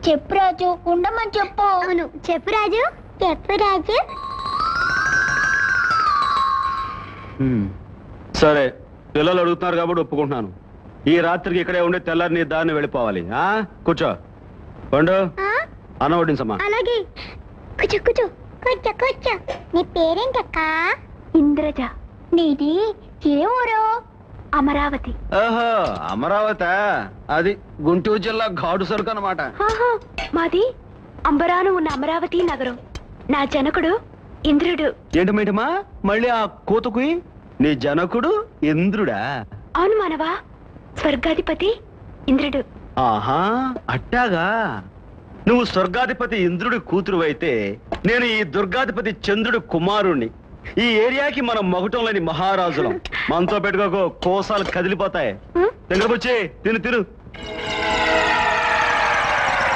చెప్పు రాజు, ఉండమని చెప్పు. అవును, చెప్పు రాజు, చెప్పు రాజు. సరే, పిల్లలు అడుగుతున్నారు కాబట్టి ఒప్పుకుంటున్నాను. ఈ రాత్రికి ఇక్కడే ఉండి తెల్లారి నీ దారిని వెళ్ళిపోవాలి. కూర్చో. పండు, అన్నం వడ్డించమ్మా. అలాగే. కూర్చో కూర్చో కూర్చో కూర్చో. నీ పేరేంటక్క? ఇంద్రజ. నీది ఏ ఊరు? అమరావతి. ఓహో, అమరావతి. అది గుంటూరు జిల్లా ఘాటు సరుకు అన్నమాట. మాది అంబరాను ఉన్న అమరావతి నగరం. నా జనకుడు ఇంద్రుడు. ఏంటి మేటమా మళ్ళీ ఆ కూతుకుయి? నీ జనకుడు ఇంద్రుడా? అవును మానవా, స్వర్గాధిపతి ఇంద్రుడు. ఆహా, అట్టాగా. నువ్వు స్వర్గాధిపతి ఇంద్రుడి కూతురు అయితే నేను ఈ దుర్గాధిపతి చంద్రుడి కుమారుణ్ణి. ఈ ఏరియాకి మనం మొగటం లేని మహారాజులం. మనతో పెట్టుకోకు, కోసాలు కదిలిపోతాయి. దగ్గరకొచ్చి తిను తిను.